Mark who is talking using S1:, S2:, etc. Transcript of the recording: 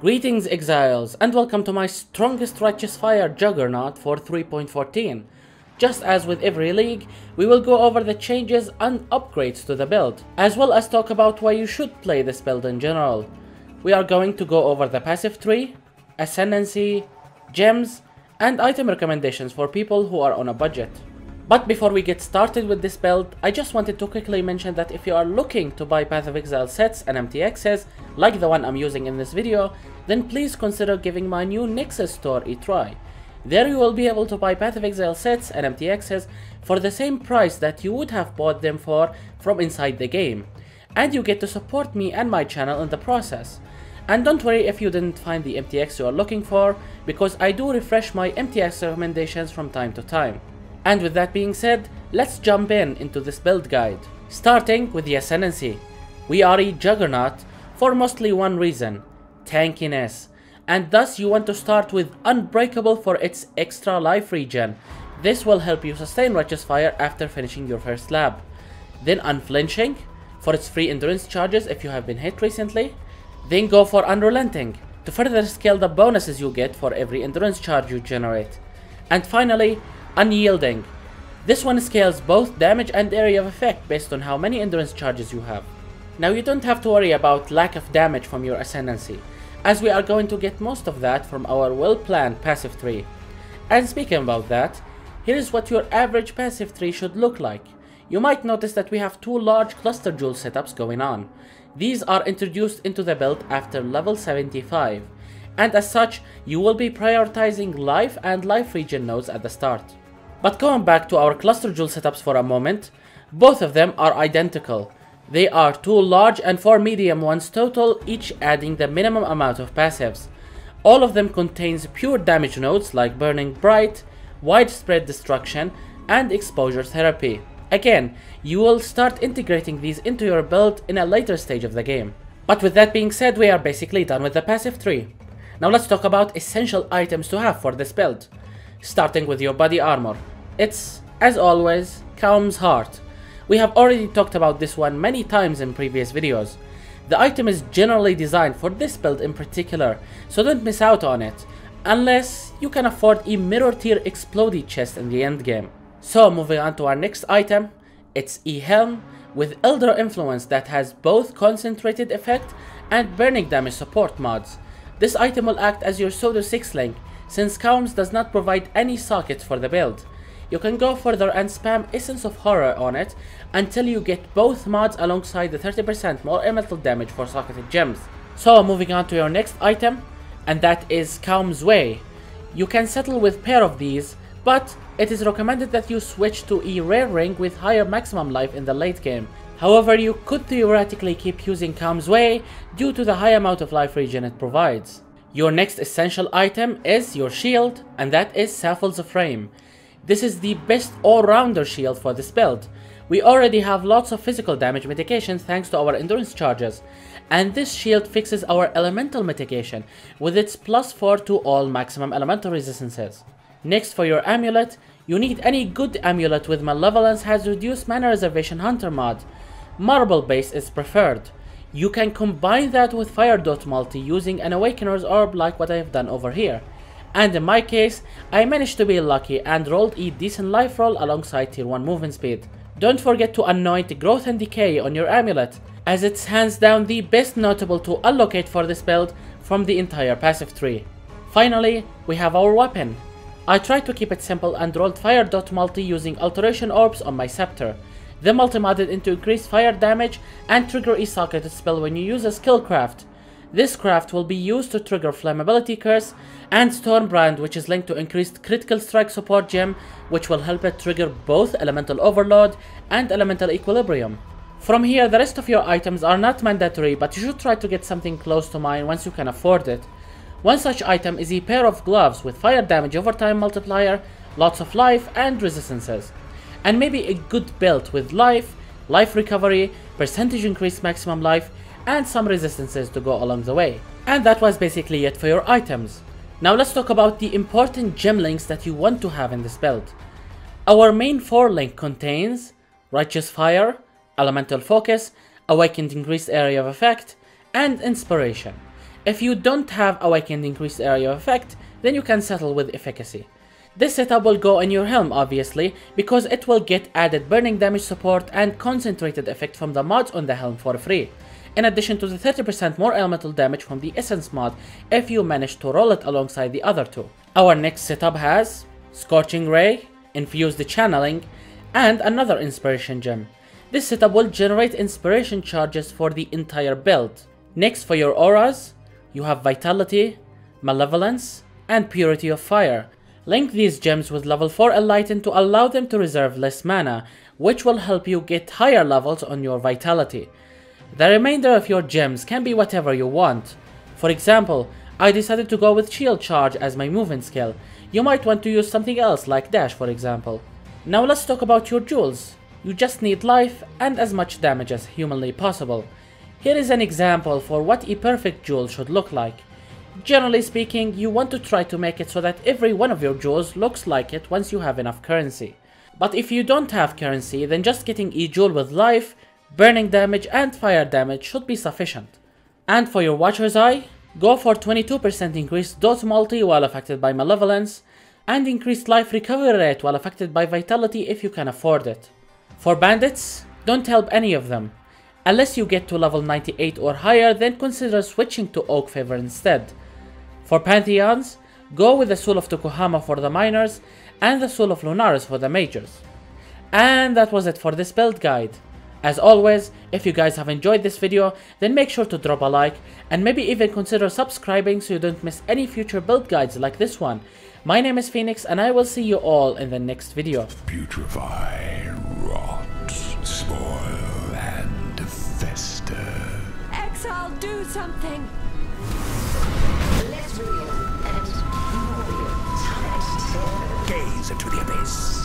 S1: Greetings Exiles, and welcome to my strongest righteous fire Juggernaut for 3.14. Just as with every league, we will go over the changes and upgrades to the build, as well as talk about why you should play this build in general. We are going to go over the passive tree, Ascendancy, gems, and item recommendations for people who are on a budget. But before we get started with this build, I just wanted to quickly mention that if you are looking to buy Path of Exile sets and MTXs, like the one I'm using in this video, then please consider giving my new Nexus store a try. There you will be able to buy Path of Exile sets and MTXs for the same price that you would have bought them for from inside the game. And you get to support me and my channel in the process. And don't worry if you didn't find the MTX you are looking for, because I do refresh my MTX recommendations from time to time. And with that being said, let's jump into this build guide. Starting with the Ascendancy. We are a Juggernaut for mostly one reason: tankiness. And thus you want to start with Unbreakable for its extra life regen. This will help you sustain Righteous Fire after finishing your first lab. Then Unflinching for its free endurance charges if you have been hit recently. Then go for Unrelenting to further scale the bonuses you get for every endurance charge you generate. And finally, Unyielding. This one scales both damage and area of effect based on how many endurance charges you have. Now you don't have to worry about lack of damage from your Ascendancy, as we are going to get most of that from our well-planned passive tree. And speaking about that, here is what your average passive tree should look like. You might notice that we have two large cluster jewel setups going on. These are introduced into the build after level 75, and as such, you will be prioritizing life and life regen nodes at the start. But going back to our cluster jewel setups for a moment, both of them are identical. They are 2 large and 4 medium ones total, each adding the minimum amount of passives. All of them contains pure damage nodes like Burning Bright, Widespread Destruction, and Exposure Therapy. Again, you will start integrating these into your build in a later stage of the game. But with that being said, we are basically done with the passive tree. Now let's talk about essential items to have for this build. Starting with your body armor. It's, as always, Helm's Heart. We have already talked about this one many times in previous videos. The item is generally designed for this build in particular, so don't miss out on it, unless you can afford a mirror tier explodey chest in the endgame. So moving on to our next item, it's a Helm with Elder Influence that has both concentrated effect and burning damage support mods. This item will act as your Soda 6 link, since Helm does not provide any sockets for the build. You can go further and spam Essence of Horror on it until you get both mods alongside the 30% more elemental damage for socketed gems. So moving on to your next item, and that is Helm's Way. You can settle with pair of these, but it is recommended that you switch to a rare ring with higher maximum life in the late game. However, you could theoretically keep using Helm's Way due to the high amount of life regen it provides. Your next essential item is your shield, and that is Sappho's Frame. This is the best all-rounder shield for this build. We already have lots of physical damage mitigation thanks to our endurance charges, and this shield fixes our elemental mitigation with its +4 to all maximum elemental resistances. Next, for your amulet, you need any good amulet with Malevolence has reduced mana reservation hunter mod. Marble base is preferred. You can combine that with Fire Dot multi using an Awakener's Orb like what I have done over here. And in my case, I managed to be lucky and rolled a decent life roll alongside tier 1 movement speed. Don't forget to anoint Growth and Decay on your amulet, as it's hands down the best notable to allocate for this build from the entire passive tree. Finally, we have our weapon. I tried to keep it simple and rolled Fire Dot multi using Alteration Orbs on my scepter. Then multi-modded into increased fire damage and trigger a socketed spell when you use a skill craft. This craft will be used to trigger Flammability Curse and Stormbrand, which is linked to increased critical strike support gem, which will help it trigger both Elemental Overload and Elemental Equilibrium. From here, the rest of your items are not mandatory, but you should try to get something close to mine once you can afford it. One such item is a pair of gloves with fire damage over time multiplier, lots of life and resistances. And maybe a good belt with life, life recovery, percentage increased maximum life, and some resistances to go along the way. And that was basically it for your items. Now let's talk about the important gem links that you want to have in this build. Our main 4 link contains Righteous Fire, Elemental Focus, Awakened Increased Area of Effect, and Inspiration. If you don't have Awakened Increased Area of Effect, then you can settle with Efficacy. This setup will go in your Helm obviously, because it will get added burning damage support and concentrated effect from the mods on the Helm for free, in addition to the 30% more elemental damage from the Essence mod if you manage to roll it alongside the other two. Our next setup has Scorching Ray, Infused Channeling, and another Inspiration Gem. This setup will generate Inspiration charges for the entire build. Next, for your auras, you have Vitality, Malevolence, and Purity of Fire. Link these gems with level 4 Enlighten to allow them to reserve less mana, which will help you get higher levels on your Vitality. The remainder of your gems can be whatever you want. For example, I decided to go with Shield Charge as my movement skill. You might want to use something else like Dash for example. Now let's talk about your jewels. You just need life and as much damage as humanly possible. Here is an example for what a perfect jewel should look like. Generally speaking, you want to try to make it so that every one of your jewels looks like it once you have enough currency. But if you don't have currency, then just getting a jewel with life, burning damage and fire damage should be sufficient. And for your Watcher's Eye, go for 22% increased dot multi while affected by Malevolence, and increased life recovery rate while affected by Vitality if you can afford it. For Bandits, don't help any of them. Unless you get to level 98 or higher, then consider switching to Oak Favor instead. For Pantheons, go with the Soul of Tokuhama for the miners and the Soul of Lunaris for the majors. And that was it for this build guide. As always, if you guys have enjoyed this video, then make sure to drop a like and maybe even consider subscribing so you don't miss any future build guides like this one. My name is Phoenix and I will see you all in the next video.
S2: Putrefy, rot, spoil, and fester.
S3: Exile, do something!
S4: Less real and more real.
S2: Gaze into the abyss.